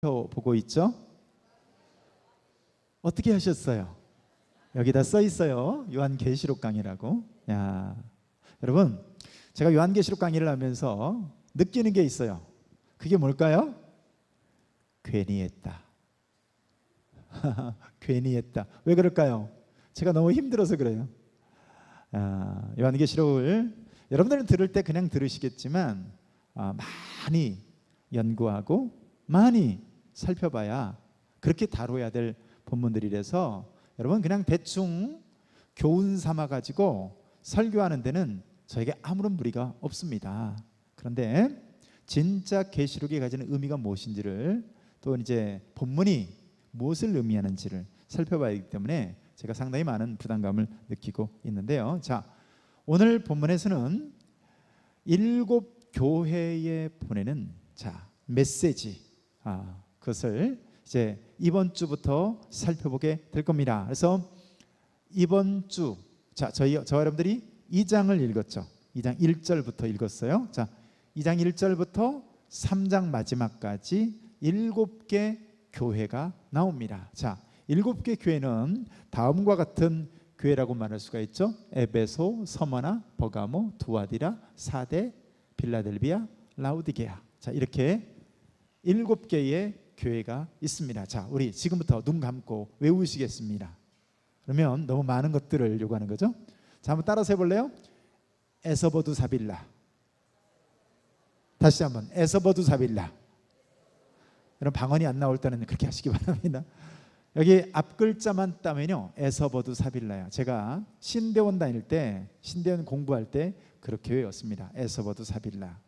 보고 있죠? 어떻게 하셨어요? 여기다 써 있어요. 요한계시록 강의라고. 야, 여러분, 제가 요한계시록 강의를 하면서 느끼는 게 있어요. 그게 뭘까요? 괜히 했다. 괜히 했다. 왜 그럴까요? 제가 너무 힘들어서 그래요. 요한계시록을 여러분들은 들을 때 그냥 들으시겠지만 많이 연구하고 많이 살펴봐야 그렇게 다뤄야 될 본문들이라서 여러분 그냥 대충 교훈 삼아 가지고 설교하는 데는 저에게 아무런 무리가 없습니다. 그런데 진짜 계시록이 가지는 의미가 무엇인지를 또 이제 본문이 무엇을 의미하는지를 살펴봐야 하기 때문에 제가 상당히 많은 부담감을 느끼고 있는데요. 자, 오늘 본문에서는 7 교회에 보내는 메시지, 그것을 이제 이번 주부터 살펴보게 될 겁니다. 그래서 이번 주, 저와 여러분들이 2장을 읽었죠. 2장 1절부터 읽었어요. 자, 2장 1절부터 3장 마지막까지 7개 교회가 나옵니다. 자, 7개 교회는 다음과 같은 교회라고 말할 수가 있죠. 에베소, 서머나, 버가모, 두아디라, 사데, 빌라델비아, 라우디게아. 자, 이렇게 7개의 교회가 있습니다. 자, 우리 지금부터 눈 감고 외우시겠습니다. 그러면 너무 많은 것들을 요구하는 거죠. 자, 한번 따라서 해볼래요? 에서버두 사빌라. 다시 한번 에서버두 사빌라. 여러분 방언이 안 나올 때는 그렇게 하시기 바랍니다. 여기 앞 글자만 따면요, 에서버두 사빌라야. 제가 신대원 다닐 때, 신대원 공부할 때 그렇게 외웠습니다. 에서버두 사빌라.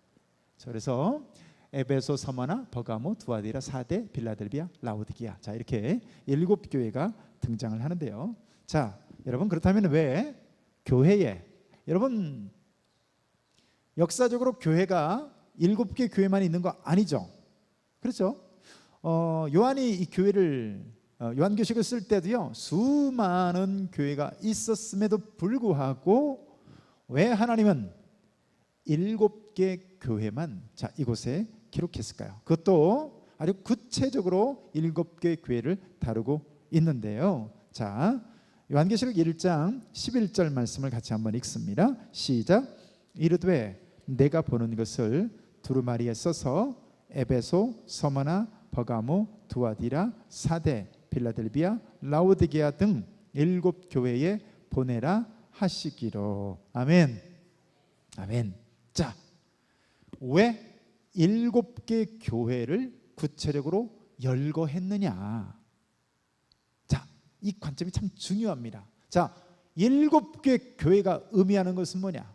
그래서 에베소, 서머나, 버가모, 두아디라, 사데, 빌라델비아, 라우디게아. 자, 이렇게 7교회가 등장을 하는데요. 자, 여러분 그렇다면 왜 교회에, 여러분 역사적으로 교회가 7개 교회만 있는 거 아니죠? 그렇죠? 요한이 이 교회를 요한계시록을 쓸 때도요, 수많은 교회가 있었음에도 불구하고 왜 하나님은 7개 교회만 이곳에 기록했을까요? 그것도 아주 구체적으로 7개 교회를 다루고 있는데요. 자, 요한계시록 1장 11절 말씀을 같이 한번 읽습니다. 시작. 이르되 내가 보는 것을 두루마리에 써서 에베소, 서머나, 버가모, 두아디라, 사데, 빌라델비아, 라우디게아 등 7교회에 보내라 하시기로. 아멘. 아멘. 자, 왜 7개 교회를 구체적으로 열거했느냐? 자, 이 관점이 참 중요합니다. 자, 7개 교회가 의미하는 것은 뭐냐?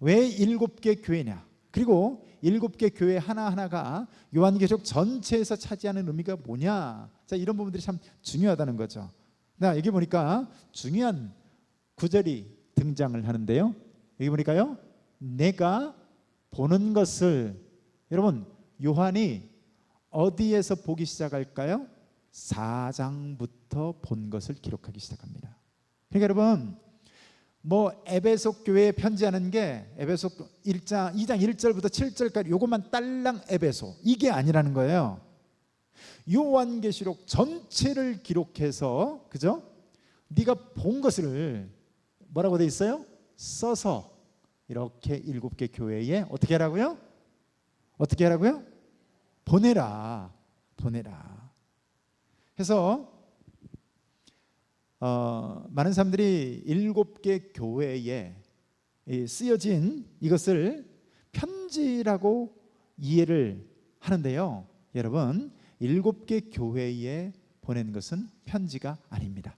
왜 7개 교회냐? 그리고 7개 교회 하나하나가 요한계시록 전체에서 차지하는 의미가 뭐냐? 자, 이런 부분들이 참 중요하다는 거죠. 나 여기 보니까 중요한 구절이 등장을 하는데요. 여기 보니까요, 내가 보는 것을, 여러분 요한이 어디에서 보기 시작할까요? 4장부터 본 것을 기록하기 시작합니다. 그러니까 여러분 에베소 교회에 편지하는 게 에베소 2장 1절부터 7절까지 요것만 딸랑 에베소, 이게 아니라는 거예요. 요한계시록 전체를 기록해서, 그죠? 네가 본 것을 뭐라고 돼 있어요? 써서 이렇게 7개 교회에 어떻게 하라고요? 어떻게 하라고요? 보내라. 보내라. 그래서 많은 사람들이 7개 교회에 쓰여진 이것을 편지라고 이해를 하는데요. 여러분, 7개 교회에 보낸 것은 편지가 아닙니다.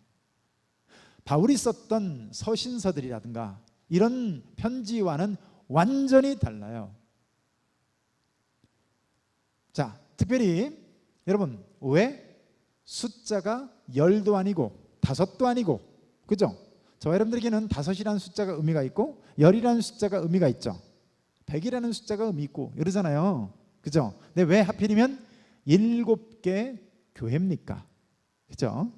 바울이 썼던 서신서들이라든가 이런 편지와는 완전히 달라요. 자, 특별히 여러분 왜 숫자가 10도 아니고 5도 아니고, 그죠? 저와 여러분들에게는 5이라는 숫자가 의미가 있고 10이라는 숫자가 의미가 있죠. 100이라는 숫자가 의미 있고 이러잖아요. 그죠? 근데 왜 하필이면 7개 교회입니까? 그죠?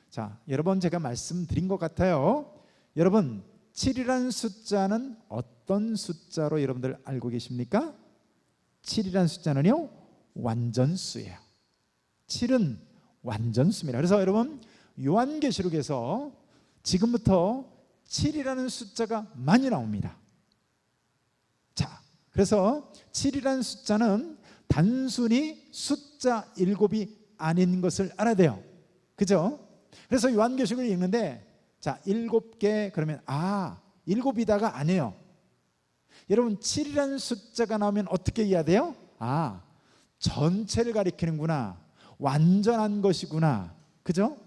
자, 여러 번 제가 말씀드린 것 같아요. 여러분 7이라는 숫자는 어떤 숫자로 여러분들 알고 계십니까? 7이라는 숫자는요, 완전수예요. 7은 완전수입니다. 그래서 여러분 요한계시록에서 지금부터 7이라는 숫자가 많이 나옵니다. 자, 그래서 7이라는 숫자는 단순히 숫자 7이 아닌 것을 알아야 돼요. 그죠? 그래서 요한계시록을 읽는데 자, 7개 그러면 7이다가 아니에요. 여러분 7이라는 숫자가 나오면 어떻게 이해해야 돼요? 전체를 가리키는구나, 완전한 것이구나, 그죠?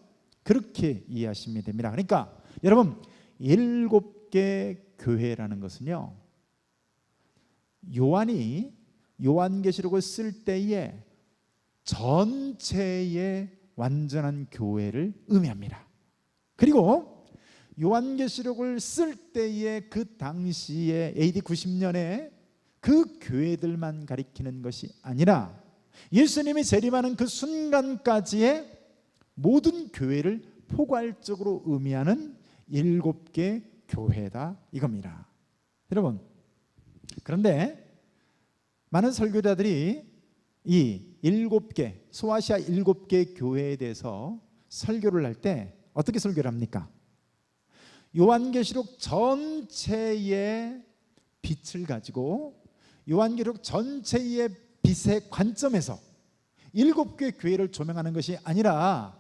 그렇게 이해하시면 됩니다. 그러니까 여러분 7개 교회라는 것은요, 요한이 요한계시록을 쓸 때에 전체의 완전한 교회를 의미합니다. 그리고 요한계시록을 쓸 때에 그 당시에 AD 90년에 그 교회들만 가리키는 것이 아니라 예수님이 재림하는 그 순간까지의 모든 교회를 포괄적으로 의미하는 7개 교회다 이겁니다. 여러분, 그런데 많은 설교자들이 이 7개, 소아시아 7개 교회에 대해서 설교를 할 때 어떻게 설교를 합니까? 요한계시록 전체의 빛을 가지고 요한계시록 전체의 빛의 관점에서 7개 교회를 조명하는 것이 아니라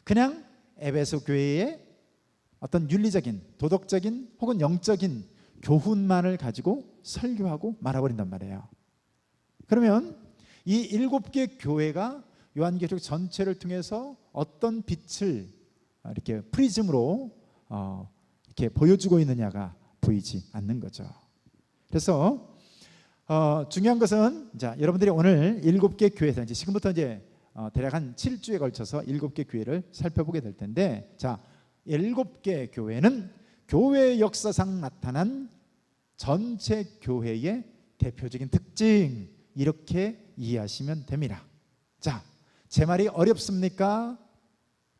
그냥 에베소 교회의 어떤 윤리적인, 도덕적인 혹은 영적인 교훈만을 가지고 설교하고 말아버린단 말이에요. 그러면 이 7개 교회가 요한계시록 전체를 통해서 어떤 빛을 이렇게 프리즘으로 이렇게 보여주고 있느냐가 보이지 않는 거죠. 그래서 중요한 것은 자, 여러분들이 오늘 7개 교회에서 이제 지금부터 이제 대략 한 7주에 걸쳐서 7개 교회를 살펴보게 될 텐데, 자, 7개 교회는 교회 역사상 나타난 전체 교회의 대표적인 특징, 이렇게 이해하시면 됩니다. 자, 제 말이 어렵습니까?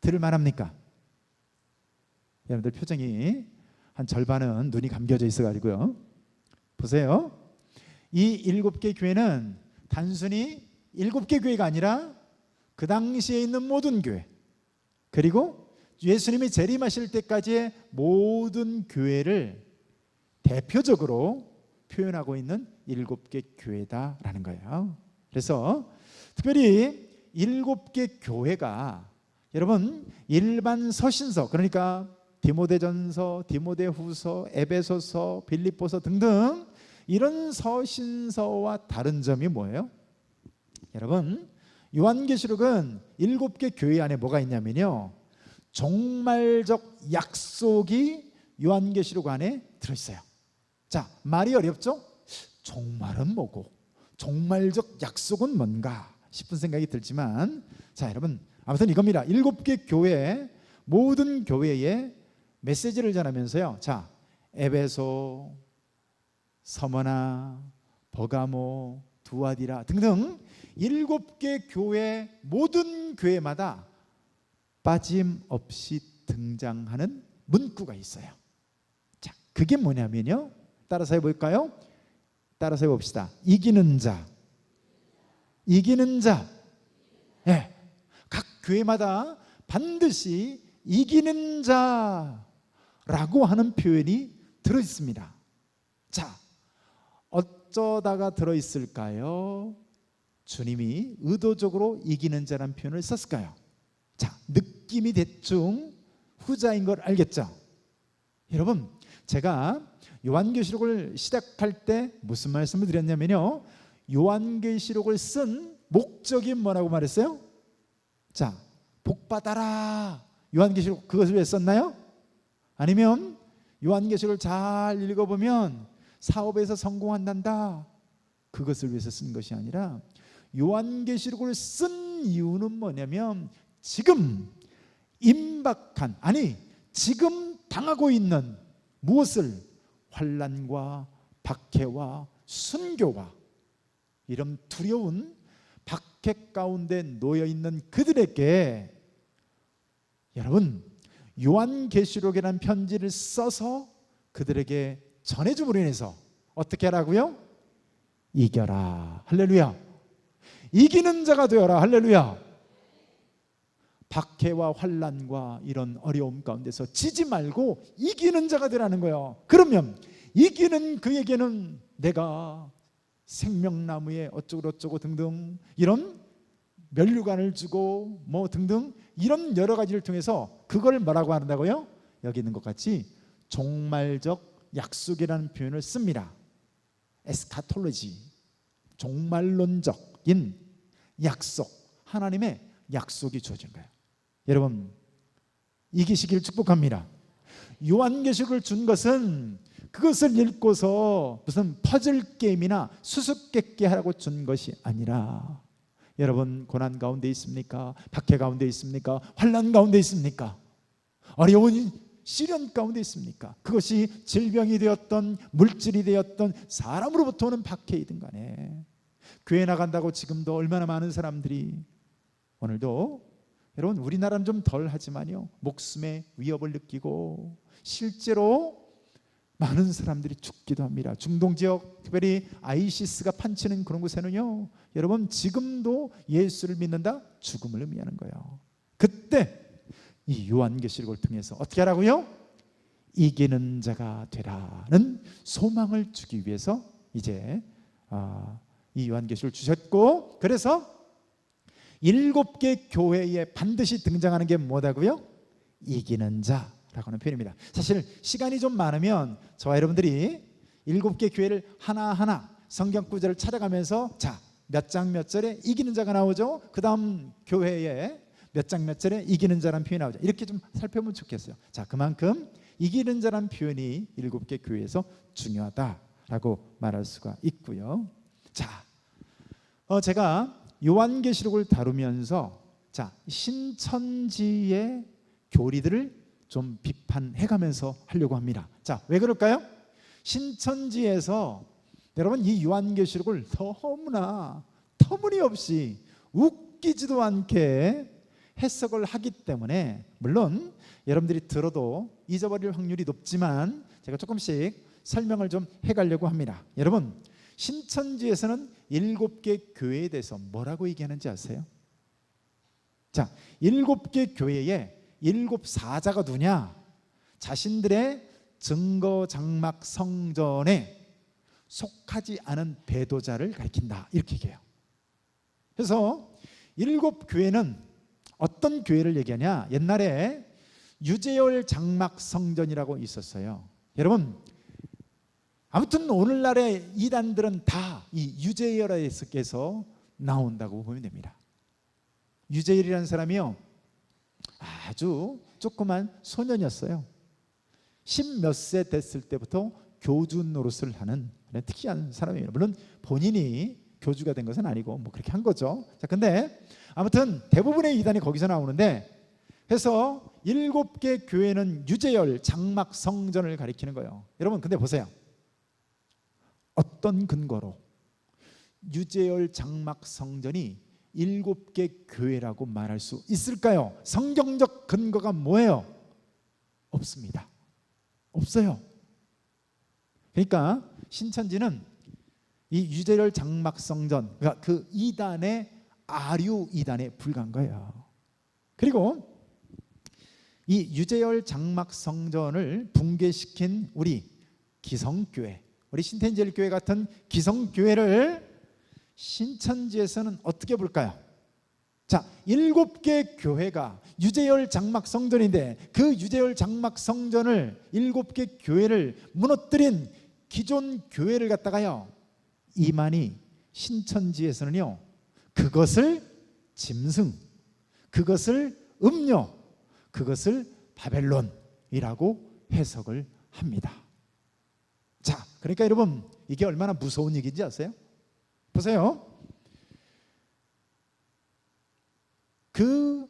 들을만합니까? 여러분들 표정이 한 절반은 눈이 감겨져 있어가지고요. 보세요. 이 7개 교회는 단순히 7개 교회가 아니라 그 당시에 있는 모든 교회, 그리고 예수님이 재림하실 때까지의 모든 교회를 대표적으로 표현하고 있는 7개 교회다라는 거예요. 그래서 특별히 7개 교회가 여러분 일반 서신서, 그러니까 디모데전서, 디모데후서, 에베소서, 빌립보서 등등 이런 서신서와 다른 점이 뭐예요? 여러분 요한계시록은 7개 교회 안에 뭐가 있냐면요, 종말적 약속이 요한계시록 안에 들어있어요. 자, 말이 어렵죠? 종말은 뭐고 종말적 약속은 뭔가 싶은 생각이 들지만, 자 여러분 아무튼 이겁니다. 7개 교회, 모든 교회에 메시지를 전하면서요, 자 에베소, 서머나, 버가모, 두아디라 등등 7개 교회, 모든 교회마다 빠짐없이 등장하는 문구가 있어요. 자, 그게 뭐냐면요, 따라서 해볼까요? 따라서 해봅시다. 이기는 자, 이기는 자. 네. 각 교회마다 반드시 이기는 자라고 하는 표현이 들어있습니다. 자, 어쩌다가 들어있을까요? 주님이 의도적으로 이기는 자라는 표현을 썼을까요? 자, 느낌이 대충 후자인 걸 알겠죠? 여러분, 제가 요한계시록을 시작할 때 무슨 말씀을 드렸냐면요, 요한계시록을 쓴 목적이 뭐라고 말했어요? 자, 복받아라. 요한계시록 그것을 왜 썼나요? 아니면 요한계시록을 잘 읽어보면 사업에서 성공한단다, 그것을 위해서 쓴 것이 아니라 요한계시록을 쓴 이유는 뭐냐면 지금 임박한, 아니 지금 당하고 있는 무엇을, 환난과 박해와 순교와 이런 두려운 박해 가운데 놓여있는 그들에게 여러분 요한계시록이라는 편지를 써서 그들에게 전해줌으로 인해서 어떻게 하라고요? 이겨라. 할렐루야. 이기는 자가 되어라. 할렐루야. 박해와 환난과 이런 어려움 가운데서 지지 말고 이기는 자가 되라는 거예요. 그러면 이기는 그에게는 내가 생명나무에 어쩌고 등등 이런 면류관을 주고 뭐 등등 이런 여러 가지를 통해서 그걸 뭐라고 한다고요? 여기 있는 것 같이 종말적 약속이라는 표현을 씁니다. 에스카톨로지, 종말론적인 약속, 하나님의 약속이 주어진 거예요. 여러분 이기시길 축복합니다. 요한계시록을 준 것은 그것을 읽고서 무슨 퍼즐 게임이나 수수께끼 하라고 준 것이 아니라, 여러분 고난 가운데 있습니까? 박해 가운데 있습니까? 환난 가운데 있습니까? 어려운 시련 가운데 있습니까? 그것이 질병이 되었던 물질이 되었던 사람으로부터 오는 박해이든 간에 교회 나간다고 지금도 얼마나 많은 사람들이, 오늘도 여러분 우리나라는 좀 덜 하지만요 목숨의 위협을 느끼고 실제로 많은 사람들이 죽기도 합니다. 중동지역 특별히 아이시스가 판치는 그런 곳에는요 여러분 지금도 예수를 믿는다 죽음을 의미하는 거예요. 그때 이 요한계시록을 통해서 어떻게 하라고요? 이기는 자가 되라는 소망을 주기 위해서 이제 이 요한계시록을 주셨고, 그래서 7개 교회에 반드시 등장하는 게 뭐다고요? 이기는 자라고 하는 표현입니다. 사실 시간이 좀 많으면 저와 여러분들이 7개 교회를 하나하나 성경 구절을 찾아가면서 자, 몇 장 몇 절에 이기는 자가 나오죠. 그 다음 교회에 몇 장 몇 절에 이기는 자라는 표현이 나오죠. 이렇게 좀 살펴보면 좋겠어요. 자, 그만큼 이기는 자라는 표현이 7개 교회에서 중요하다라고 말할 수가 있고요. 자, 제가 요한계시록을 다루면서 자, 신천지의 교리들을 좀 비판해가면서 하려고 합니다. 자, 왜 그럴까요? 신천지에서 여러분 이 요한계시록을 너무나 터무니없이 웃기지도 않게 해석을 하기 때문에, 물론 여러분들이 들어도 잊어버릴 확률이 높지만 제가 조금씩 설명을 좀 해가려고 합니다. 여러분 신천지에서는 7개 교회에 대해서 뭐라고 얘기하는지 아세요? 자, 7개 교회에 7 사자가 누구냐? 자신들의 증거 장막 성전에 속하지 않은 배도자를 가리킨다, 이렇게 얘기해요. 그래서 7 교회는 어떤 교회를 얘기하냐? 옛날에 유재열 장막 성전이라고 있었어요. 여러분 아무튼 오늘날의 이단들은 다 이 유재열에서 나온다고 보면 됩니다. 유재열이라는 사람이요 아주 조그만 소년이었어요. 10몇 세 됐을 때부터 교주 노릇을 하는 특이한 사람이에요. 물론 본인이 교주가 된 것은 아니고 뭐 그렇게 한 거죠. 자, 근데 아무튼 대부분의 이단이 거기서 나오는데, 해서 7개 교회는 유재열 장막 성전을 가리키는 거예요. 여러분 근데 보세요. 어떤 근거로 유재열 장막 성전이 7개 교회라고 말할 수 있을까요? 성경적 근거가 뭐예요? 없습니다. 없어요. 그러니까 신천지는 이 유재열 장막 성전, 그러니까 그 이단의 아류 이단에 불과한 거예요. 그리고 이 유재열 장막 성전을 붕괴시킨 우리 기성교회, 우리 신텐젤교회 같은 기성교회를 신천지에서는 어떻게 볼까요? 자, 7개 교회가 유재열 장막 성전인데 그 유재열 장막 성전을 7개 교회를 무너뜨린 기존 교회를 갖다가요, 이만희 신천지에서는요 그것을 짐승, 그것을 음녀, 그것을 바벨론이라고 해석을 합니다. 자, 그러니까 여러분 이게 얼마나 무서운 얘기인지 아세요? 보세요. 그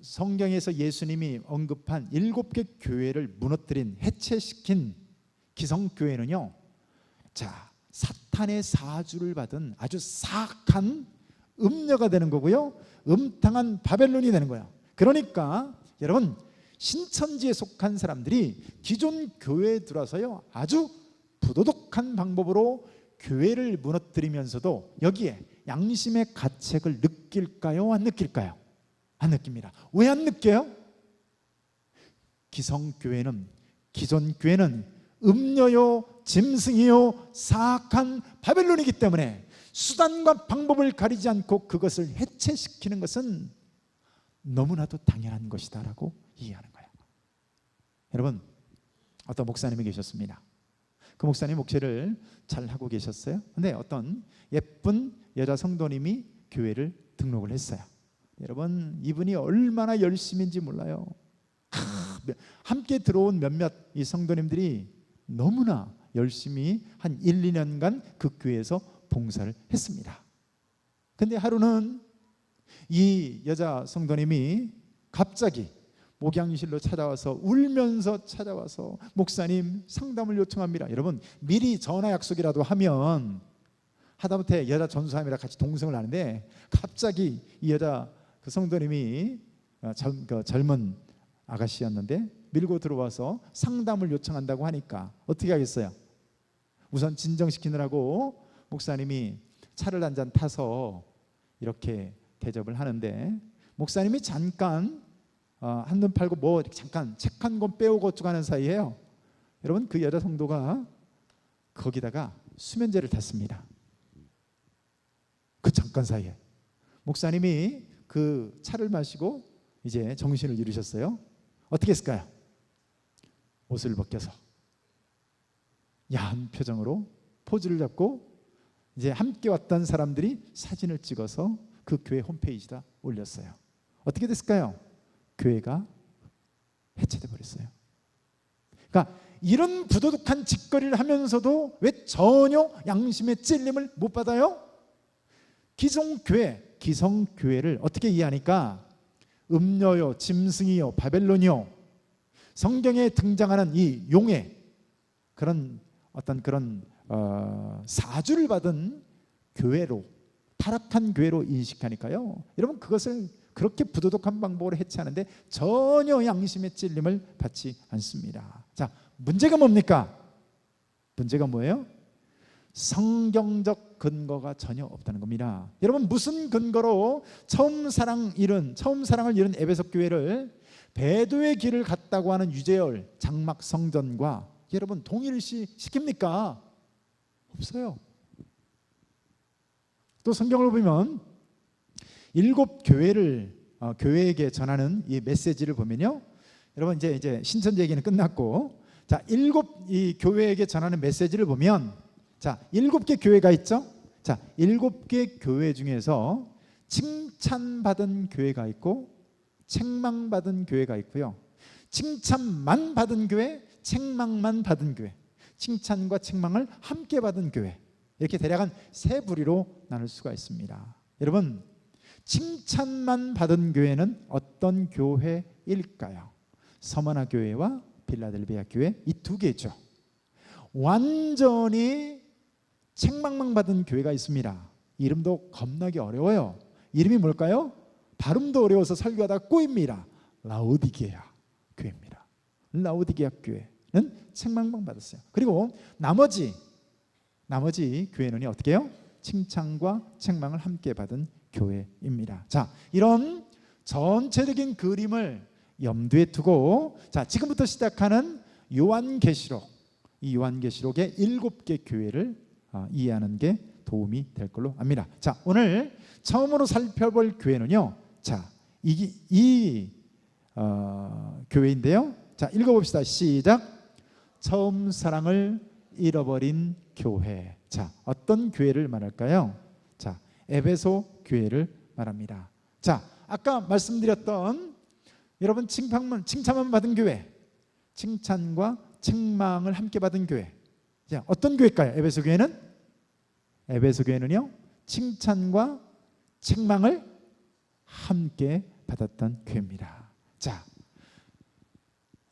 성경에서 예수님이 언급한 7개 교회를 무너뜨린, 해체시킨 기성교회는요, 자, 사탄의 사주를 받은 아주 사악한 음녀가 되는 거고요, 음탕한 바벨론이 되는 거예요. 그러니까 여러분 신천지에 속한 사람들이 기존 교회에 들어와서요 아주 부도덕한 방법으로 교회를 무너뜨리면서도 여기에 양심의 가책을 느낄까요? 안 느낄까요? 안 느낍니다. 왜 안 느껴요? 기존 교회는 음녀요, 짐승이요, 사악한 바벨론이기 때문에 수단과 방법을 가리지 않고 그것을 해체시키는 것은 너무나도 당연한 것이다 라고 이해하는 거예요. 여러분, 어떤 목사님이 계셨습니다. 그 목사님 목회를 잘 하고 계셨어요. 근데 어떤 예쁜 여자 성도님이 교회를 등록을 했어요. 여러분, 이분이 얼마나 열심인지 몰라요. 함께 들어온 몇몇 이 성도님들이 너무나 열심히 한 1, 2년간 그 교회에서 봉사를 했습니다. 근데 하루는 이 여자 성도님이 갑자기 목양실로 찾아와서 울면서 찾아와서 목사님 상담을 요청합니다. 여러분, 미리 전화 약속이라도 하면 하다못해 여자 전수함이라 같이 동성을 하는데 갑자기 이 여자 그 성도님이 젊은 아가씨였는데 밀고 들어와서 상담을 요청한다고 하니까 어떻게 하겠어요? 우선 진정시키느라고 목사님이 차를 한 잔 타서 이렇게 대접을 하는데 목사님이 잠깐 한눈 팔고 뭐 잠깐 책 한 권 빼오고 어쩌고 하는 사이에요. 여러분, 그 여자 성도가 거기다가 수면제를 탔습니다. 그 잠깐 사이에 목사님이 그 차를 마시고 이제 정신을 잃으셨어요. 어떻게 했을까요? 옷을 벗겨서 야한 표정으로 포즈를 잡고 이제 함께 왔던 사람들이 사진을 찍어서 그 교회 홈페이지에다 올렸어요. 어떻게 됐을까요? 교회가 해체돼 버렸어요. 그러니까 이런 부도덕한 짓거리를 하면서도 왜 전혀 양심의 찔림을 못 받아요? 기성교회를 어떻게 이해하니까 음녀요, 짐승이요, 바벨론이요, 성경에 등장하는 이 용의 그런 어떤 그런 사주를 받은 교회로, 타락한 교회로 인식하니까요. 여러분, 그것을 그렇게 부도덕한 방법으로 해체하는데 전혀 양심의 찔림을 받지 않습니다. 자, 문제가 뭡니까? 문제가 뭐예요? 성경적 근거가 전혀 없다는 겁니다. 여러분, 무슨 근거로 처음 사랑을 잃은 에베소 교회를 배도의 길을 갔다고 하는 유재열 장막 성전과 여러분 동일시킵니까? 없어요. 또 성경을 보면 7 교회에게 전하는 이 메시지를 보면요, 여러분 이제 신천지 얘기는 끝났고, 자, 7 이 교회에게 전하는 메시지를 보면, 자, 7개 교회가 있죠. 자, 7개 교회 중에서 칭찬받은 교회가 있고 책망받은 교회가 있고요. 칭찬만 받은 교회, 책망만 받은 교회, 칭찬과 책망을 함께 받은 교회, 이렇게 대략 한 3부리로 나눌 수가 있습니다. 여러분, 칭찬만 받은 교회는 어떤 교회일까요? 서머나 교회와 빌라델비아 교회, 이 2개죠. 완전히 책망만 받은 교회가 있습니다. 이름도 겁나게 어려워요. 이름이 뭘까요? 발음도 어려워서 설교하다 꼬입니다. 라오디게아 교회입니다. 라오디게아 교회는 책망만 받았어요. 그리고 나머지 교회는 어떻게 해요? 칭찬과 책망을 함께 받은 교회입니다. 자, 이런 전체적인 그림을 염두에 두고, 자, 지금부터 시작하는 요한계시록, 이 요한계시록의 7개 교회를 이해하는 게 도움이 될 걸로 압니다. 자, 오늘 처음으로 살펴볼 교회는요, 자, 이 교회인데요. 자, 읽어봅시다. 시작. 처음 사랑을 잃어버린 교회. 자, 어떤 교회를 말할까요? 자, 에베소 교회를 말합니다. 자, 아까 말씀드렸던 여러분 칭찬만 받은 교회, 칭찬과 책망을 함께 받은 교회. 자, 어떤 교회일까요? 에베소 교회는? 에베소 교회는요, 칭찬과 책망을 함께 받았던 교회입니다. 자,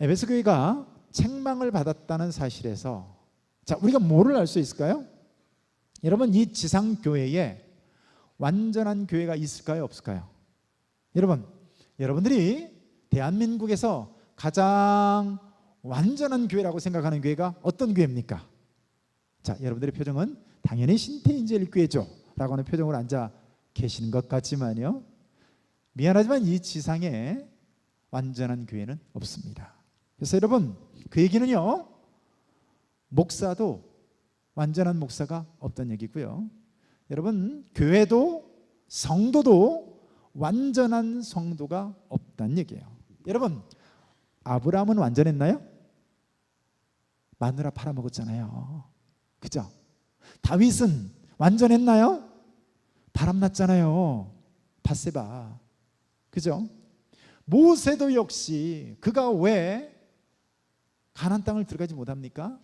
에베소 교회가 책망을 받았다는 사실에서, 자, 우리가 뭐를 알 수 있을까요? 여러분, 이 지상 교회에 완전한 교회가 있을까요? 없을까요? 여러분들이 대한민국에서 가장 완전한 교회라고 생각하는 교회가 어떤 교회입니까? 자, 여러분들의 표정은 당연히 신태인제일교회죠 라고 하는 표정으로 앉아 계시는 것 같지만요, 미안하지만 이 지상에 완전한 교회는 없습니다. 그래서 여러분, 그 얘기는요, 목사도 완전한 목사가 없다는 얘기고요, 여러분, 교회도 성도도 완전한 성도가 없다는 얘기예요. 여러분, 아브라함은 완전했나요? 마누라 팔아먹었잖아요. 그죠? 다윗은 완전했나요? 바람났잖아요. 밧세바. 그죠? 모세도 역시 그가 왜 가나안 땅을 들어가지 못합니까?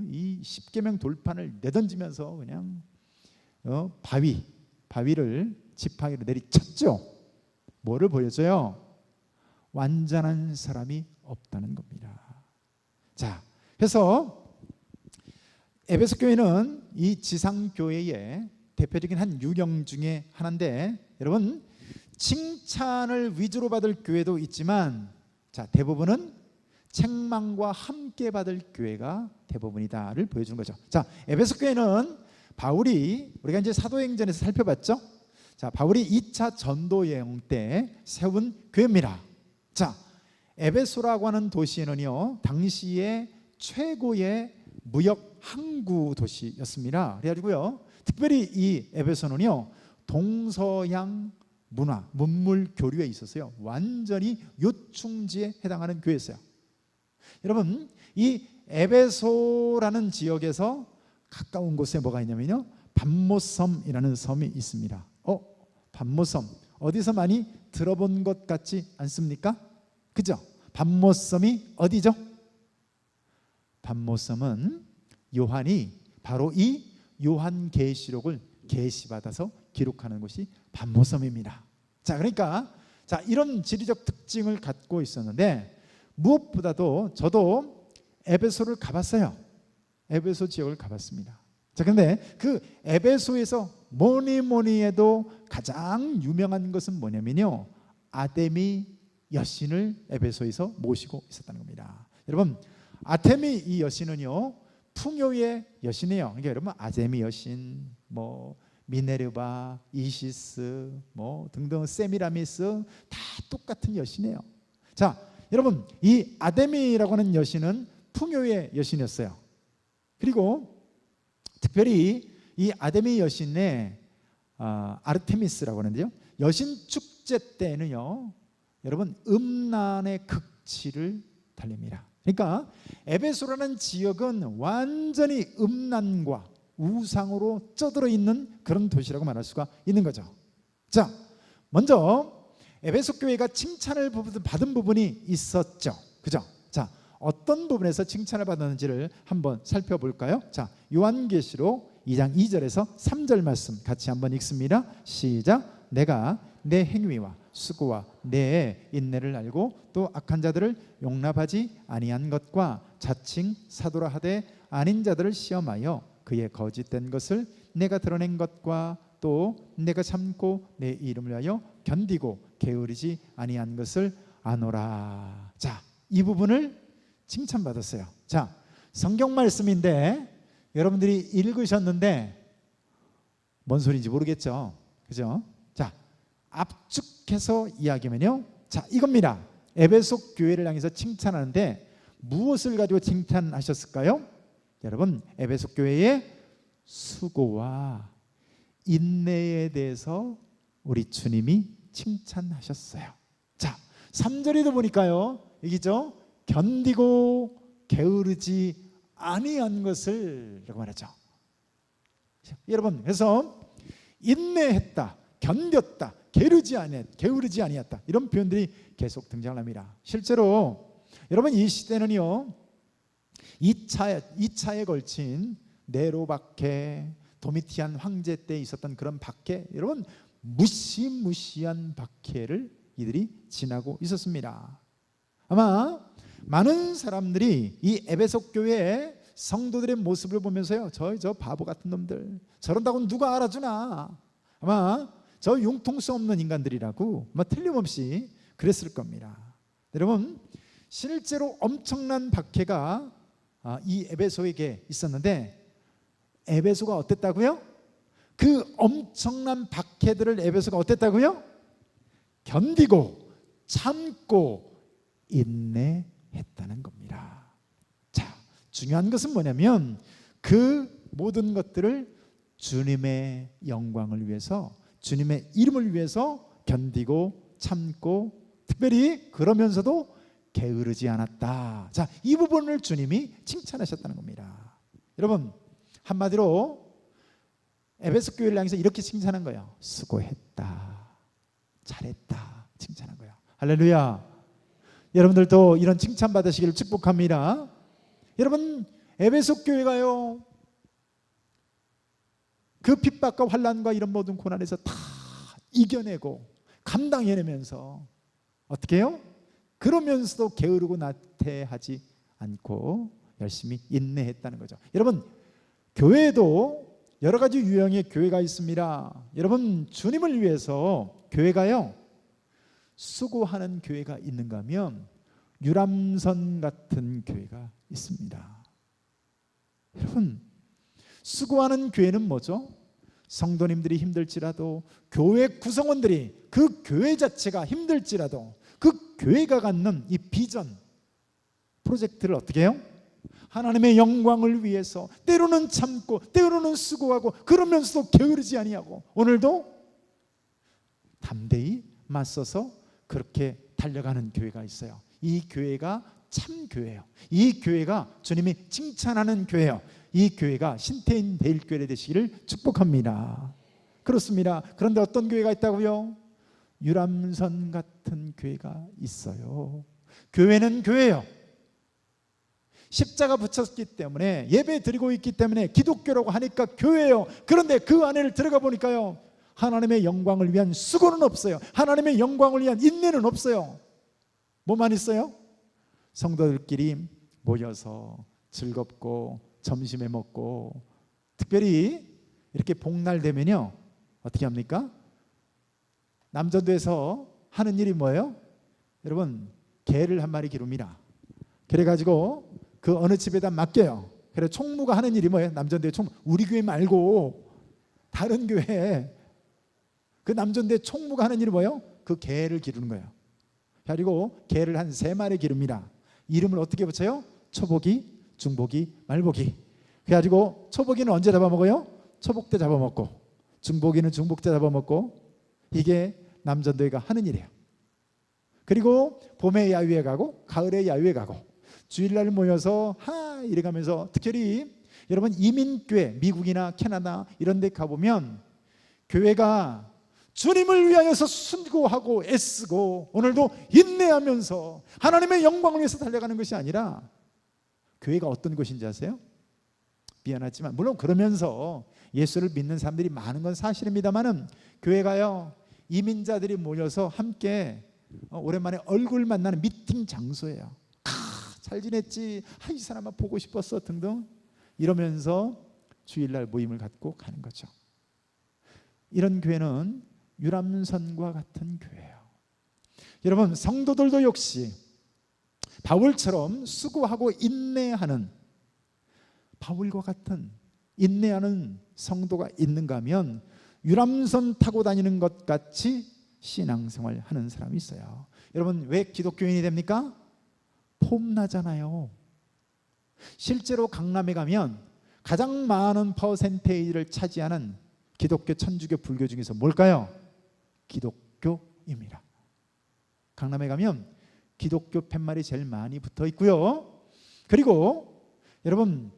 이 십계명 돌판을 내던지면서 그냥 바위를 지팡이로 내리쳤죠. 뭐를 보여줘요? 완전한 사람이 없다는 겁니다. 자, 그래서 에베소 교회는 이 지상 교회의 대표적인 한 유형 중에 하나인데, 여러분, 칭찬을 위주로 받을 교회도 있지만, 자, 대부분은 책망과 함께 받을 교회가 대부분이다를 보여주는 거죠. 자, 에베소 교회는 바울이, 우리가 이제 사도행전에서 살펴봤죠. 자, 바울이 2차 전도 여행 때 세운 교회입니다. 자, 에베소라고 하는 도시는요, 당시에 최고의 무역 항구 도시였습니다. 그래가지고요, 특별히 이 에베소는요, 동서양 문화, 문물 교류에 있어서요, 완전히 요충지에 해당하는 교회였어요. 여러분, 이 에베소라는 지역에서 가까운 곳에 뭐가 있냐면요, 밤모섬이라는 섬이 있습니다. 밤모섬, 어디서 많이 들어본 것 같지 않습니까? 그죠? 밤모섬이 어디죠? 밤모섬은 요한이 바로 이 요한계시록을 계시받아서 기록하는 곳이 밤모섬입니다. 자, 그러니까 이런 지리적 특징을 갖고 있었는데, 무엇보다도 저도 에베소를 가봤어요. 에베소 지역을 가봤습니다. 자, 그런데 그 에베소에서 뭐니 해도 가장 유명한 것은 뭐냐면요, 아데미 여신을 에베소에서 모시고 있었다는 겁니다. 여러분, 아테미 이 여신은요, 풍요의 여신이에요. 그러니까 여러분, 아데미 여신, 미네르바, 이시스, 등등, 세미라미스 다 똑같은 여신이에요. 자, 여러분, 이 아데미라고 하는 여신은 풍요의 여신이었어요. 그리고 특별히 이 아데미 여신의 아르테미스라고 하는데요, 여신 축제 때는요, 여러분, 음란의 극치를 달립니다. 그러니까 에베소라는 지역은 완전히 음란과 우상으로 쪄들어 있는 그런 도시라고 말할 수가 있는 거죠. 자, 먼저 에베소 교회가 칭찬을 받은 부분이 있었죠. 그죠? 자, 어떤 부분에서 칭찬을 받았는지를 한번 살펴볼까요? 자, 요한계시록 2장 2절에서 3절 말씀 같이 한번 읽습니다. 시작. 내가 내 행위와 수고와 내 인내를 알고 또 악한 자들을 용납하지 아니한 것과 자칭 사도라 하되 아닌 자들을 시험하여 그의 거짓된 것을 내가 드러낸 것과 또 내가 참고 내 이름을 위하여 견디고 게으르지 아니한 것을 아노라. 자, 이 부분을 칭찬받았어요. 자, 성경 말씀인데 여러분들이 읽으셨는데 뭔 소리인지 모르겠죠. 그죠? 자, 압축해서 이야기하면요, 자, 이겁니다. 에베소 교회를 향해서 칭찬하는데 무엇을 가지고 칭찬하셨을까요? 여러분, 에베소 교회의 수고와 인내에 대해서 우리 주님이 칭찬하셨어요. 자, 3절에도 보니까요, 여기죠, 견디고 게으르지 아니한 것을 라고 말하죠. 여러분, 그래서 인내했다, 견뎠다, 게으르지 아니했다, 이런 표현들이 계속 등장을 합니다. 실제로 여러분, 이 시대는요, 2차에 걸친 네로 박해, 도미티안 황제 때 있었던 그런 박해, 여러분, 무시무시한 박해를 이들이 지나고 있었습니다. 아마 많은 사람들이 이 에베소 교회의 성도들의 모습을 보면서요, 저 바보 같은 놈들, 저런다고 누가 알아주나, 아마 저 융통성 없는 인간들이라고 아마 틀림없이 그랬을 겁니다. 여러분, 실제로 엄청난 박해가 이 에베소에게 있었는데, 에베소가 어땠다고요? 그 엄청난 박해들을 에베소가 어땠다고요? 견디고 참고 인내했다는 겁니다. 자, 중요한 것은 뭐냐면 그 모든 것들을 주님의 영광을 위해서, 주님의 이름을 위해서 견디고 참고, 특별히 그러면서도 게으르지 않았다. 자, 이 부분을 주님이 칭찬하셨다는 겁니다. 여러분, 한마디로 에베소 교회를 향해서 이렇게 칭찬한 거예요. 수고했다, 잘했다, 칭찬한 거예요. 할렐루야. 여러분들도 이런 칭찬 받으시기를 축복합니다. 여러분, 에베소 교회가요, 그 핍박과 환난과 이런 모든 고난에서 다 이겨내고 감당해내면서 어떻게 해요? 그러면서도 게으르고 나태하지 않고 열심히 인내했다는 거죠. 여러분, 교회도 여러 가지 유형의 교회가 있습니다. 여러분, 주님을 위해서 교회가요, 수고하는 교회가 있는가 하면 유람선 같은 교회가 있습니다. 여러분, 수고하는 교회는 뭐죠? 성도님들이 힘들지라도, 교회 구성원들이, 그 교회 자체가 힘들지라도 그 교회가 갖는 이 비전 프로젝트를 어떻게 해요? 하나님의 영광을 위해서 때로는 참고 때로는 수고하고 그러면서도 게으르지 아니하고 오늘도 담대히 맞서서 그렇게 달려가는 교회가 있어요. 이 교회가 참 교회예요. 이 교회가 주님이 칭찬하는 교회예요. 이 교회가 신태인 대일교회 되시기를 축복합니다. 그렇습니다. 그런데 어떤 교회가 있다고요? 유람선 같은 교회가 있어요. 교회는 교회예요. 십자가 붙였기 때문에, 예배 드리고 있기 때문에 기독교라고 하니까 교회예요. 그런데 그 안에 들어가 보니까요, 하나님의 영광을 위한 수고는 없어요. 하나님의 영광을 위한 인내는 없어요. 뭐만 있어요? 성도들끼리 모여서 즐겁고 점심에 먹고, 특별히 이렇게 복날 되면요 어떻게 합니까? 남전도에서 하는 일이 뭐예요? 여러분, 개를 한 마리 기릅니다. 그래가지고 그 어느 집에다 맡겨요. 그래 총무가 하는 일이 뭐예요? 남전도의 총무, 우리 교회 말고 다른 교회 그 남전도의 총무가 하는 일이 뭐예요? 그 개를 기르는 거예요. 그리고 개를 한 3마리 기릅니다. 이름을 어떻게 붙여요? 초복이, 중복이, 말복이. 그래가지고 초복이는 언제 잡아먹어요? 초복 때 잡아먹고, 중복이는 중복 때 잡아먹고. 이게 남전도회가 하는 일이에요. 그리고 봄에 야유회 가고 가을에 야유회 가고 주일날 모여서 이래가면서, 특별히 여러분 이민교회, 미국이나 캐나다 이런 데 가보면 교회가 주님을 위하여서 수고하고 애쓰고 오늘도 인내하면서 하나님의 영광을 위해서 달려가는 것이 아니라, 교회가 어떤 곳인지 아세요? 미안하지만 물론 그러면서 예수를 믿는 사람들이 많은 건 사실입니다만은, 교회가요 이민자들이 모여서 함께 오랜만에 얼굴 만나는 미팅 장소예요. 잘 지냈지? 이 사람아 보고 싶었어 등등 이러면서 주일날 모임을 갖고 가는 거죠. 이런 교회는 유람선과 같은 교회예요. 여러분, 성도들도 역시 바울처럼 수고하고 인내하는, 바울과 같은 인내하는 성도가 있는가 하면 유람선 타고 다니는 것 같이 신앙생활 하는 사람이 있어요. 여러분, 왜 기독교인이 됩니까? 폼나잖아요. 실제로 강남에 가면 가장 많은 퍼센테이지를 차지하는 기독교, 천주교, 불교 중에서 뭘까요? 기독교입니다. 강남에 가면 기독교 팻말이 제일 많이 붙어 있고요. 그리고 여러분,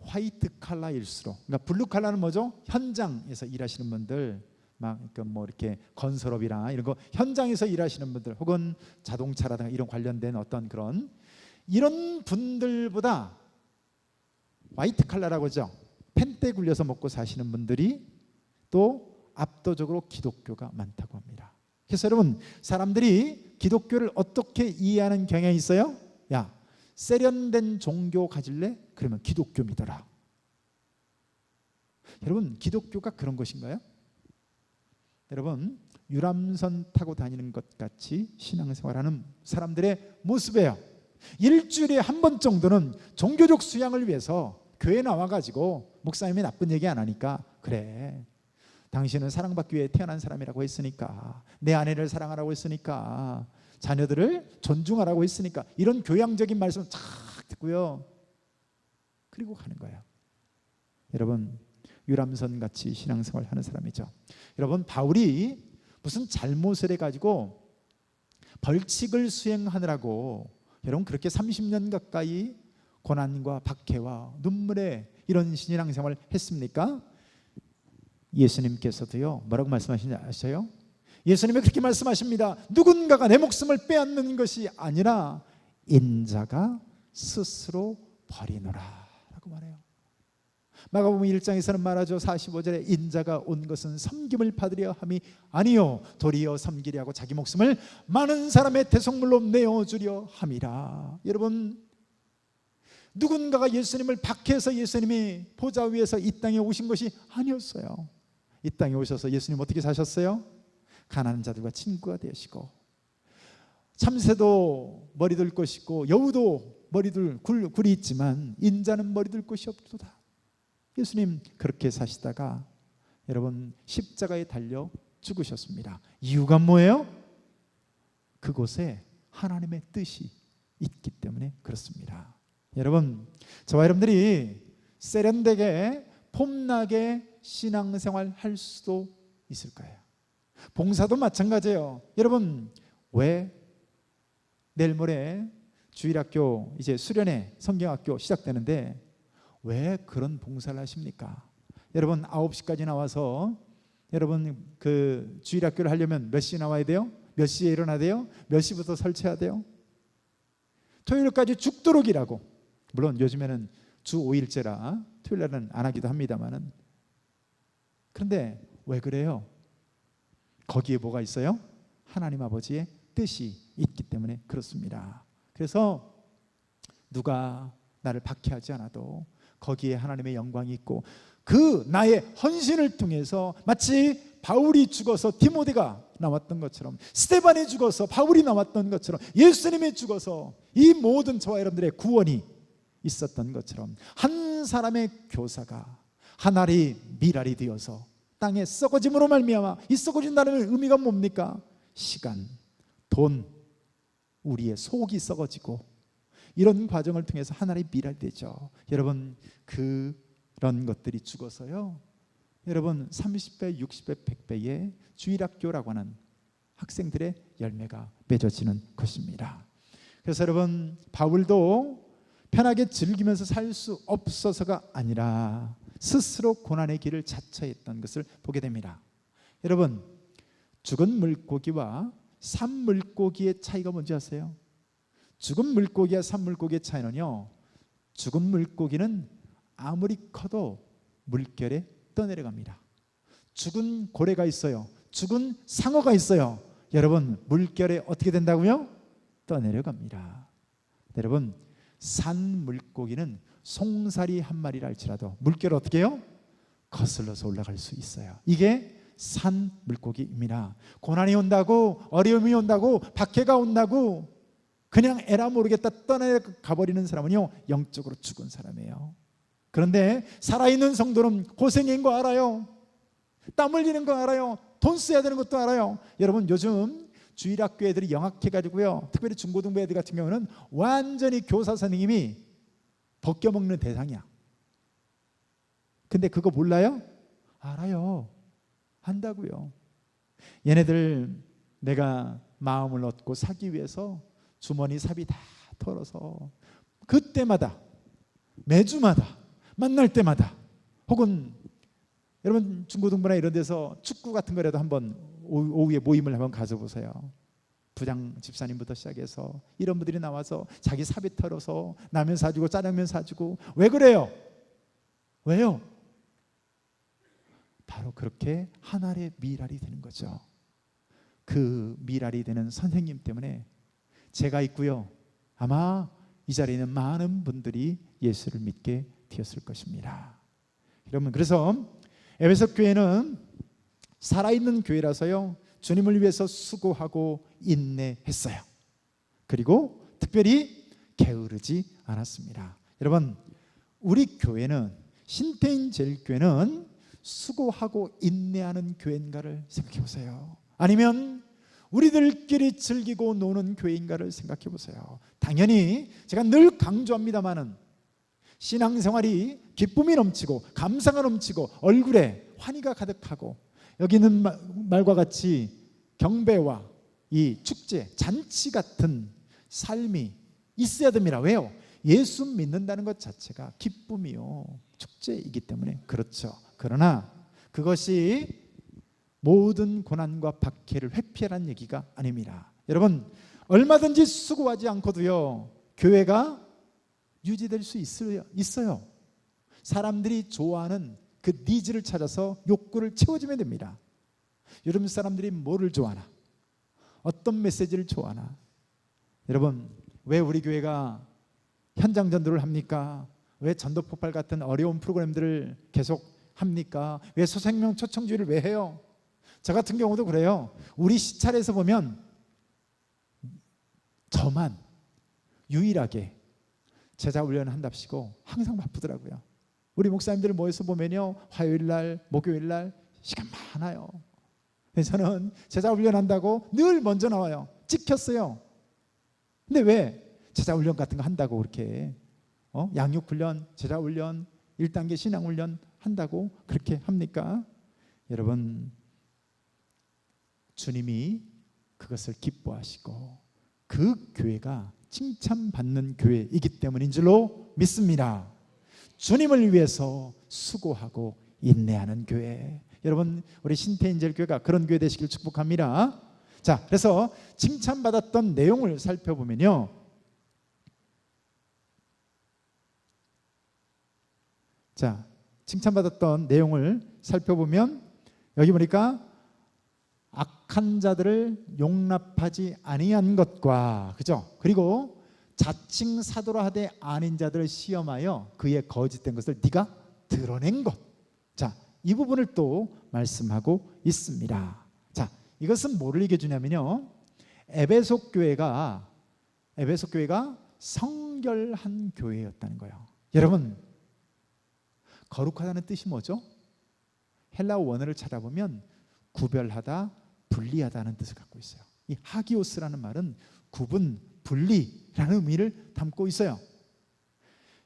화이트 칼라일수록, 그러니까 블루 칼라는 뭐죠? 현장에서 일하시는 분들, 막 그러니까 뭐 이렇게 건설업이나 이런 거 현장에서 일하시는 분들, 혹은 자동차라든가 이런 관련된 어떤 그런 이런 분들보다 화이트 칼라라고 하죠. 펜대 굴려서 먹고 사시는 분들이 또 압도적으로 기독교가 많다고 합니다. 그래서 여러분, 사람들이 기독교를 어떻게 이해하는 경향이 있어요? 야, 세련된 종교 가질래? 그러면 기독교 믿어라. 여러분, 기독교가 그런 것인가요? 여러분, 유람선 타고 다니는 것 같이 신앙생활하는 사람들의 모습이에요. 일주일에 한 번 정도는 종교적 수양을 위해서 교회 나와가지고, 목사님이 나쁜 얘기 안 하니까 그래 당신은 사랑받기 위해 태어난 사람이라고 했으니까, 내 아내를 사랑하라고 했으니까, 자녀들을 존중하라고 했으니까, 이런 교양적인 말씀 쫙 듣고요, 그리고 가는 거예요. 여러분, 유람선 같이 신앙생활 하는 사람이죠. 여러분, 바울이 무슨 잘못을 해가지고 벌칙을 수행하느라고 여러분 그렇게 30년 가까이 고난과 박해와 눈물에 이런 신앙생활을 했습니까? 예수님께서도요, 뭐라고 말씀하시는지 아세요? 예수님이 그렇게 말씀하십니다. 누군가가 내 목숨을 빼앗는 것이 아니라 인자가 스스로 버리노라 라고 말해요. 마가복음 1장에서는 말하죠. 45절에 인자가 온 것은 섬김을 받으려 함이 아니요 도리어 섬기려 하고 자기 목숨을 많은 사람의 대속물로 내어주려 함이라. 여러분, 누군가가 예수님을 박해해서 예수님이 보좌 위에서 이 땅에 오신 것이 아니었어요. 이 땅에 오셔서 예수님 어떻게 사셨어요? 가난한 자들과 친구가 되시고, 참새도 머리 둘 곳이 있고 여우도 머리 둘 굴이 있지만 인자는 머리 둘 곳이 없도다. 예수님 그렇게 사시다가 여러분 십자가에 달려 죽으셨습니다. 이유가 뭐예요? 그곳에 하나님의 뜻이 있기 때문에 그렇습니다. 여러분, 저와 여러분들이 세련되게 폼나게 신앙생활 할 수도 있을 거예요. 봉사도 마찬가지예요. 여러분, 왜 내일 모레 주일학교 이제 수련회 성경학교 시작되는데 왜 그런 봉사를 하십니까? 여러분 9시까지 나와서 여러분 그 주일학교를 하려면 몇 시에 나와야 돼요? 몇 시에 일어나야 돼요? 몇 시부터 설치해야 돼요? 토요일까지 죽도록 일하고, 물론 요즘에는 주 5일째라 토요일날은 안 하기도 합니다만은, 그런데 왜 그래요? 거기에 뭐가 있어요? 하나님 아버지의 뜻이 있기 때문에 그렇습니다. 그래서 누가 나를 박해하지 않아도 거기에 하나님의 영광이 있고, 그 나의 헌신을 통해서 마치 바울이 죽어서 디모데가 나왔던 것처럼, 스데반이 죽어서 바울이 나왔던 것처럼, 예수님이 죽어서 이 모든 저와 여러분들의 구원이 있었던 것처럼, 한 사람의 교사가 하나리 미랄이 되어서 땅에 썩어짐으로 말미암아, 이 썩어진다는 의미가 뭡니까? 시간, 돈, 우리의 속이 썩어지고, 이런 과정을 통해서 하나님 미랄되죠. 여러분, 그런 것들이 죽어서요, 여러분 30배, 60배, 100배의 주일학교라고 하는 학생들의 열매가 맺어지는 것입니다. 그래서 여러분, 바울도 편하게 즐기면서 살 수 없어서가 아니라 스스로 고난의 길을 자처했던 것을 보게 됩니다. 여러분, 죽은 물고기와 산 물고기의 차이가 뭔지 아세요? 죽은 물고기와 산 물고기의 차이는요, 죽은 물고기는 아무리 커도 물결에 떠내려갑니다. 죽은 고래가 있어요. 죽은 상어가 있어요. 여러분, 물결에 어떻게 된다고요? 떠내려갑니다. 여러분, 산 물고기는 송사리 한 마리를 할지라도 물결을 어떻게 해요? 거슬러서 올라갈 수 있어요. 이게 산 물고기입니다. 고난이 온다고, 어려움이 온다고, 박해가 온다고 그냥 에라 모르겠다 떠나가 버리는 사람은요, 영적으로 죽은 사람이에요. 그런데 살아있는 성도는 고생인 거 알아요. 땀 흘리는 거 알아요. 돈 써야 되는 것도 알아요. 여러분, 요즘 주일학교 애들이 영악해가지고요, 특별히 중고등부 애들 같은 경우는 완전히 교사 선생님이 벗겨먹는 대상이야. 근데 그거 몰라요? 알아요. 한다고요. 얘네들 내가 마음을 얻고 사기 위해서 주머니 삽이 다 털어서 그때마다, 매주마다, 만날 때마다, 혹은 여러분 중고등부나 이런 데서 축구 같은 거라도 한번 오후에 모임을 한번 가져보세요. 부장 집사님부터 시작해서 이런 분들이 나와서 자기 삽이 털어서 라면 사주고 짜장면 사주고. 왜 그래요? 왜요? 바로 그렇게 하나의 미랄이 되는 거죠. 그 미랄이 되는 선생님 때문에 제가 있고요, 아마 이 자리에 있는 많은 분들이 예수를 믿게 되었을 것입니다. 여러분, 그래서 에베소 교회는 살아있는 교회라서요, 주님을 위해서 수고하고 인내했어요. 그리고 특별히 게으르지 않았습니다. 여러분, 우리 교회는, 신태인 제일교회는 수고하고 인내하는 교회인가를 생각해 보세요. 아니면 우리들끼리 즐기고 노는 교회인가를 생각해 보세요. 당연히 제가 늘 강조합니다마는 신앙생활이 기쁨이 넘치고 감사가 넘치고 얼굴에 환희가 가득하고 여기 있는 말과 같이 경배와 이 축제, 잔치 같은 삶이 있어야 됩니다. 왜요? 예수 믿는다는 것 자체가 기쁨이요 축제이기 때문에 그렇죠. 그러나 그것이 모든 고난과 박해를 회피하라는 얘기가 아닙니다. 여러분, 얼마든지 수고하지 않고도요 교회가 유지될 수 있어요. 사람들이 좋아하는 그 니즈를 찾아서 욕구를 채워주면 됩니다. 요즘 사람들이 뭐를 좋아하나? 어떤 메시지를 좋아하나? 여러분, 왜 우리 교회가 현장 전도를 합니까? 왜 전도 폭발 같은 어려운 프로그램들을 계속 합니까? 왜 소생명 초청주의를 왜 해요? 저 같은 경우도 그래요. 우리 시찰에서 보면 저만 유일하게 제자 훈련을 한답시고 항상 바쁘더라고요. 우리 목사님들 모여서 보면요 화요일날 목요일날 시간 많아요. 저는 제자 훈련한다고 늘 먼저 나와요. 찍혔어요. 근데 왜 제자 훈련 같은 거 한다고 그렇게 양육 훈련, 제자 훈련, 1단계 신앙 훈련 한다고 그렇게 합니까? 여러분, 주님이 그것을 기뻐하시고 그 교회가 칭찬받는 교회이기 때문인 줄로 믿습니다. 주님을 위해서 수고하고 인내하는 교회. 여러분, 우리 신태인젤 교회가 그런 교회 되시길 축복합니다. 자, 그래서 칭찬받았던 내용을 살펴보면요, 자, 칭찬받았던 내용을 살펴보면 여기 보니까 악한 자들을 용납하지 아니한 것과, 그죠? 그리고 자칭 사도라 하되 아닌 자들을 시험하여 그의 거짓된 것을 네가 드러낸 것. 자, 이 부분을 또 말씀하고 있습니다. 자, 이것은 뭐를 얘기해 주냐면요, 에베소 교회가 성결한 교회였다는 거예요. 여러분, 거룩하다는 뜻이 뭐죠? 헬라어 원어를 찾아보면 구별하다, 분리하다는 뜻을 갖고 있어요. 이 하기오스라는 말은 구분, 분리라는 의미를 담고 있어요.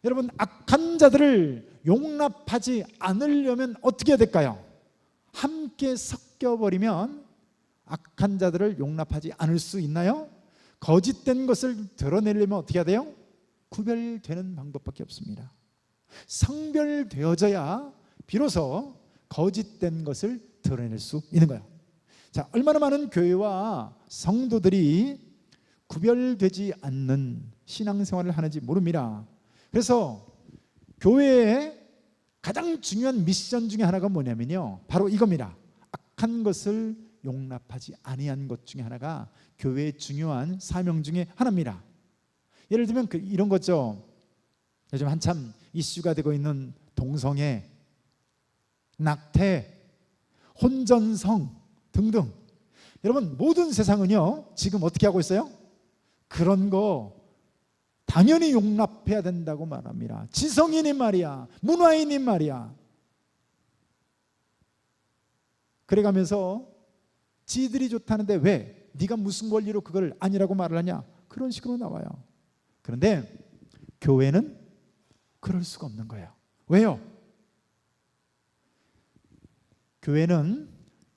여러분, 악한 자들을 용납하지 않으려면 어떻게 해야 될까요? 함께 섞여버리면 악한 자들을 용납하지 않을 수 있나요? 거짓된 것을 드러내려면 어떻게 해야 돼요? 구별되는 방법밖에 없습니다. 성별되어져야 비로소 거짓된 것을 드러낼 수 있는 거예요. 자, 얼마나 많은 교회와 성도들이 구별되지 않는 신앙생활을 하는지 모릅니다. 그래서 교회의 가장 중요한 미션 중에 하나가 뭐냐면요, 바로 이겁니다. 악한 것을 용납하지 아니한 것 중에 하나가 교회의 중요한 사명 중에 하나입니다. 예를 들면 이런 거죠. 요즘 한참 이슈가 되고 있는 동성애, 낙태, 혼전성 등등. 여러분, 모든 세상은요 지금 어떻게 하고 있어요? 그런 거 당연히 용납해야 된다고 말합니다. 지성인이 말이야, 문화인이 말이야. 그래가면서 지들이 좋다는데 왜 네가 무슨 권리로 그걸 아니라고 말을 하냐, 그런 식으로 나와요. 그런데 교회는 그럴 수가 없는 거예요. 왜요? 교회는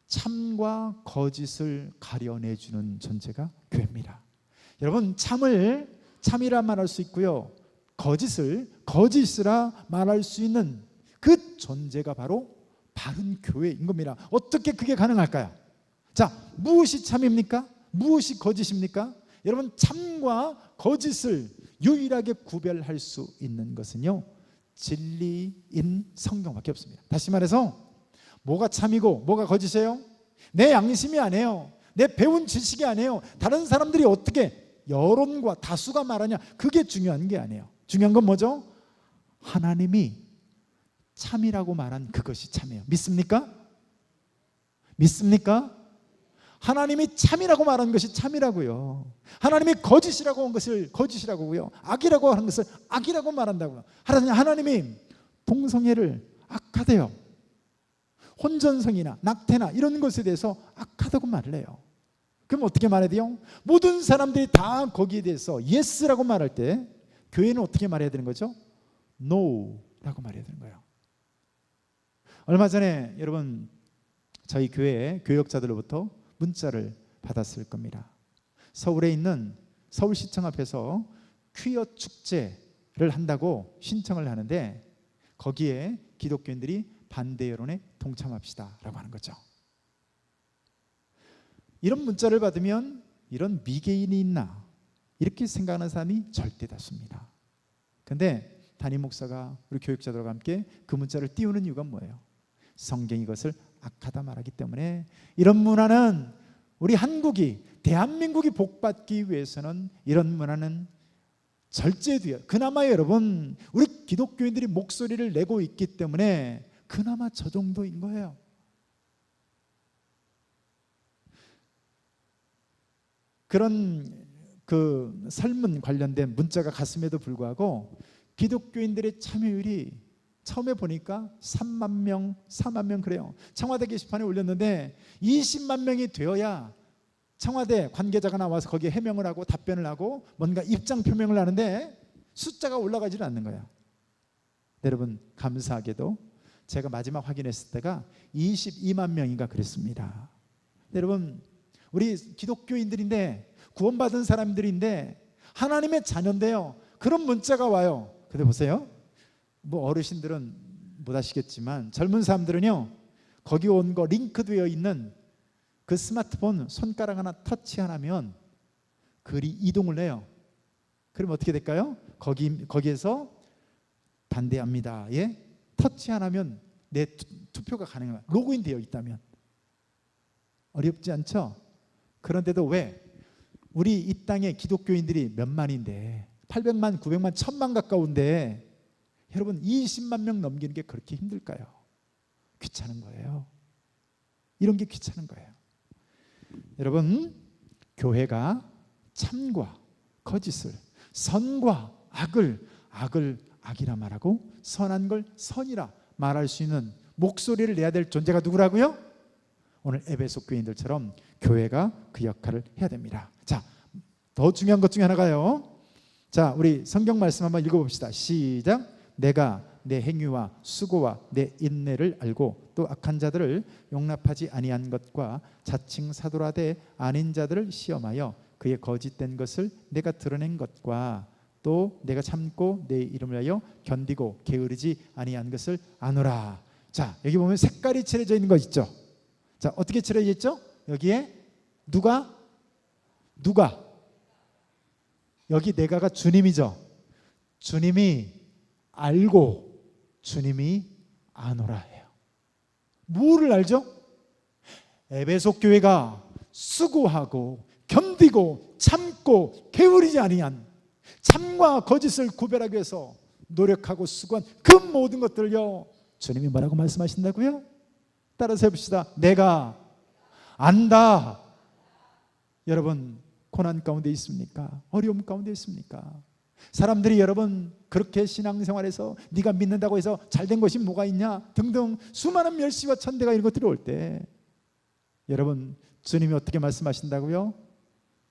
참과 거짓을 가려내주는 존재가 교회입니다. 여러분, 참이라 말할 수 있고요, 거짓을 거짓이라 말할 수 있는 그 존재가 바로 바른 교회인 겁니다. 어떻게 그게 가능할까요? 자, 무엇이 참입니까? 무엇이 거짓입니까? 여러분, 참과 거짓을 유일하게 구별할 수 있는 것은요, 진리인 성경밖에 없습니다. 다시 말해서 뭐가 참이고 뭐가 거짓이에요? 내 양심이 아니에요. 내 배운 지식이 아니에요. 다른 사람들이 어떻게 여론과 다수가 말하냐, 그게 중요한 게 아니에요. 중요한 건 뭐죠? 하나님이 참이라고 말한 그것이 참이에요. 믿습니까? 믿습니까? 하나님이 참이라고 말한 것이 참이라고요. 하나님이 거짓이라고 한 것을 거짓이라고요, 악이라고 하는 것을 악이라고 말한다고요. 하나님이 동성애를 악하대요. 혼전성이나 낙태나 이런 것에 대해서 악하다고 말을 해요. 그럼 어떻게 말해야 돼요? 모든 사람들이 다 거기에 대해서 yes라고 말할 때 교회는 어떻게 말해야 되는 거죠? no라고 말해야 되는 거예요. 얼마 전에 여러분 저희 교회의 교역자들로부터 문자를 받았을 겁니다. 서울에 있는 서울시청 앞에서 퀴어 축제를 한다고 신청을 하는데 거기에 기독교인들이 반대 여론에 동참합시다 라고 하는 거죠. 이런 문자를 받으면 이런 미개인이 있나 이렇게 생각하는 사람이 절대 다수입니다. 그런데 담임 목사가 우리 교육자들과 함께 그 문자를 띄우는 이유가 뭐예요? 성경이 이것을 악하다 말하기 때문에 이런 문화는 우리 한국이 대한민국이 복받기 위해서는 이런 문화는 절제돼요. 그나마 여러분 우리 기독교인들이 목소리를 내고 있기 때문에 그나마 저 정도인 거예요. 그런 그 설문 관련된 문자가 갔음에도 불구하고 기독교인들의 참여율이 처음에 보니까 3만 명, 4만 명 그래요. 청와대 게시판에 올렸는데 20만 명이 되어야 청와대 관계자가 나와서 거기에 해명을 하고 답변을 하고 뭔가 입장 표명을 하는데 숫자가 올라가지는 않는 거예요. 여러분 감사하게도 제가 마지막 확인했을 때가 22만 명인가 그랬습니다. 여러분 우리 기독교인들인데 구원받은 사람들인데 하나님의 자녀인데요. 그런 문자가 와요. 근데 보세요. 뭐 어르신들은 못 아시겠지만 젊은 사람들은요. 거기 온 거 링크되어 있는 그 스마트폰 손가락 하나 터치 하나면 글이 이동을 해요. 그럼 어떻게 될까요? 거기에서 반대합니다. 예? 터치 하나면 내 투표가 가능해요. 로그인 되어 있다면. 어렵지 않죠? 그런데도 왜? 우리 이 땅에 기독교인들이 몇 만인데 800만, 900만, 1000만 가까운데 여러분 20만 명 넘기는 게 그렇게 힘들까요? 귀찮은 거예요. 이런 게 귀찮은 거예요. 여러분 교회가 참과 거짓을, 선과 악을 악이라 말하고 선한 걸 선이라 말할 수 있는 목소리를 내야 될 존재가 누구라고요? 오늘 에베소 교인들처럼 교회가 그 역할을 해야 됩니다. 자, 더 중요한 것 중에 하나가요. 자, 우리 성경 말씀 한번 읽어봅시다. 시작. 내가 내 행위와 수고와 내 인내를 알고 또 악한 자들을 용납하지 아니한 것과 자칭 사도라되 아닌 자들을 시험하여 그의 거짓된 것을 내가 드러낸 것과 또 내가 참고 내 이름을 하여 견디고 게으르지 아니한 것을 아노라. 자, 여기 보면 색깔이 칠해져 있는 거 있죠. 자, 어떻게 칠해져 있죠? 여기에 누가 여기 내가가 주님이죠. 주님이 알고 주님이 아노라 해요. 뭐를 알죠? 에베소 교회가 수고하고 견디고 참고 게으르지 아니한 참과 거짓을 구별하기 위해서 노력하고 수고한 그 모든 것들을요 주님이 뭐라고 말씀하신다고요? 따라서 해봅시다. 내가 안다. 여러분 고난 가운데 있습니까? 어려움 가운데 있습니까? 사람들이 여러분 그렇게 신앙생활에서 네가 믿는다고 해서 잘된 것이 뭐가 있냐 등등 수많은 멸시와 천대가 이런 것들이 올 때 여러분 주님이 어떻게 말씀하신다고요?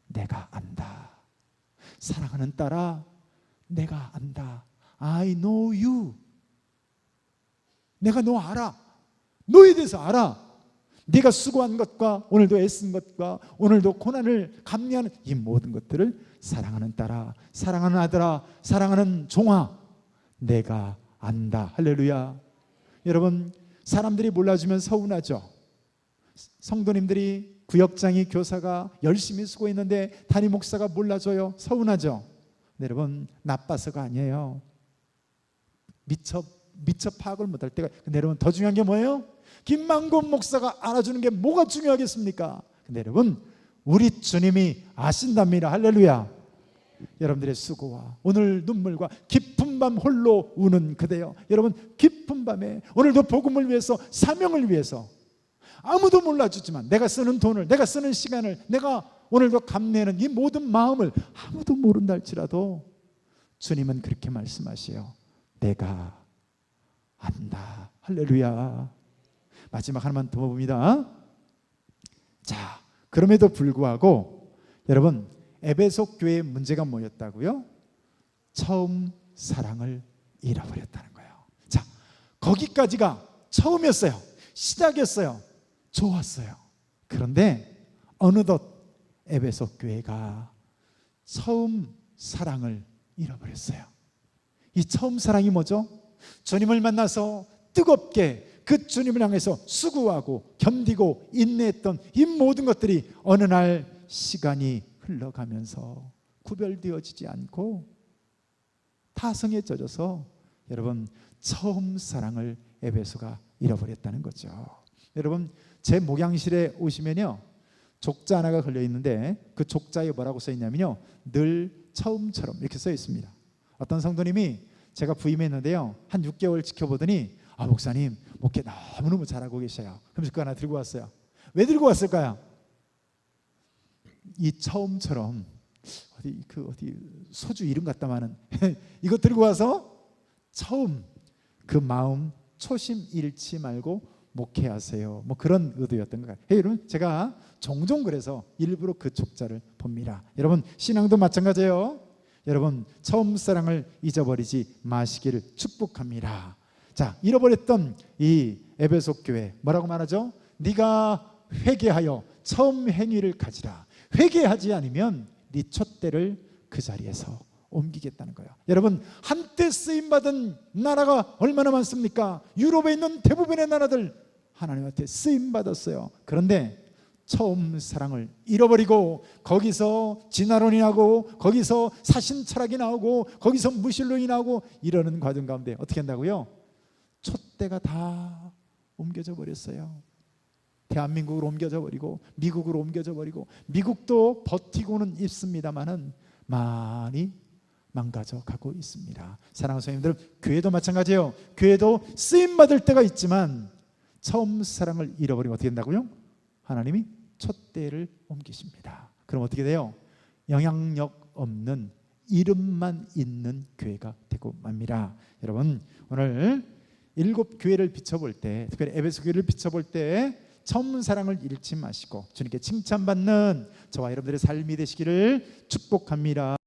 내가 안다. 사랑하는 딸아 내가 안다. I know you. 내가 너 알아. 너에 대해서 알아. 네가 수고한 것과 오늘도 애쓴 것과 오늘도 고난을 감내하는 이 모든 것들을 사랑하는 딸아, 사랑하는 아들아, 사랑하는 종아 내가 안다. 할렐루야. 여러분 사람들이 몰라주면 서운하죠. 성도님들이 구역장이 교사가 열심히 수고했는데 담임 목사가 몰라줘요. 서운하죠. 네, 여러분 나빠서가 아니에요. 미처 파악을 못할 때가. 근데 여러분 더 중요한 게 뭐예요? 김만곤 목사가 알아주는 게 뭐가 중요하겠습니까? 근데 여러분 우리 주님이 아신답니다. 할렐루야. 여러분들의 수고와 오늘 눈물과 깊은 밤 홀로 우는 그대여. 여러분 깊은 밤에 오늘도 복음을 위해서 사명을 위해서 아무도 몰라주지만 내가 쓰는 돈을 내가 쓰는 시간을 내가 오늘도 감내는 이 모든 마음을 아무도 모른다 할지라도 주님은 그렇게 말씀하세요. 내가 안다. 할렐루야. 마지막 하나만 더 봅니다. 자, 그럼에도 불구하고 여러분, 에베소 교회의 문제가 뭐였다고요? 처음 사랑을 잃어버렸다는 거예요. 자, 거기까지가 처음이었어요. 시작이었어요. 좋았어요. 그런데 어느덧 에베소 교회가 처음 사랑을 잃어버렸어요. 이 처음 사랑이 뭐죠? 주님을 만나서 뜨겁게 그 주님을 향해서 수고하고 견디고 인내했던 이 모든 것들이 어느 날 시간이 흘러가면서 구별되어지지 않고 타성에 젖어서 여러분 처음 사랑을 에베소가 잃어버렸다는 거죠. 여러분, 제 목양실에 오시면요, 족자 하나가 걸려 있는데 그 족자에 뭐라고 써 있냐면요, 늘 처음처럼 이렇게 써 있습니다. 어떤 성도님이 제가 부임했는데요, 한 6개월 지켜보더니 목사님 목회 너무너무 잘하고 계셔요. 그래서 그거 하나 들고 왔어요. 왜 들고 왔을까요? 이 처음처럼 어디 소주 이름 같다마는 이거 들고 와서 처음 그 마음 초심 잃지 말고 목회하세요. 뭐 그런 의도였던 것 같아요. 여러분, 제가 종종 그래서 일부러 그 족자를 봅니다. 여러분, 신앙도 마찬가지예요. 여러분, 처음 사랑을 잊어버리지 마시기를 축복합니다. 자, 잃어버렸던 이 에베소 교회 뭐라고 말하죠? 네가 회개하여 처음 행위를 가지라. 회개하지 않으면 네 촛대를 그 자리에서 옮기겠다는 거예요. 여러분, 한때 쓰임받은 나라가 얼마나 많습니까? 유럽에 있는 대부분의 나라들 하나님한테 쓰임받았어요. 그런데 처음 사랑을 잃어버리고 거기서 진화론이 나고 거기서 사신 철학이 나오고 거기서 무신론이 나오고 이러는 과정 가운데 어떻게 한다고요? 촛대가 다 옮겨져 버렸어요. 대한민국으로 옮겨져 버리고 미국으로 옮겨져 버리고, 미국도 버티고는 있습니다만은 많이 망가져 가고 있습니다. 사랑하는 성도님들, 교회도 마찬가지예요. 교회도 쓰임 받을 때가 있지만 처음 사랑을 잃어버리면 어떻게 된다고요? 하나님이 촛대를 옮기십니다. 그럼 어떻게 돼요? 영향력 없는 이름만 있는 교회가 되고 맙니다. 여러분, 오늘 7교회를 비춰볼 때, 특별히 에베소 교회를 비춰볼 때 처음 사랑을 잃지 마시고 주님께 칭찬받는 저와 여러분들의 삶이 되시기를 축복합니다.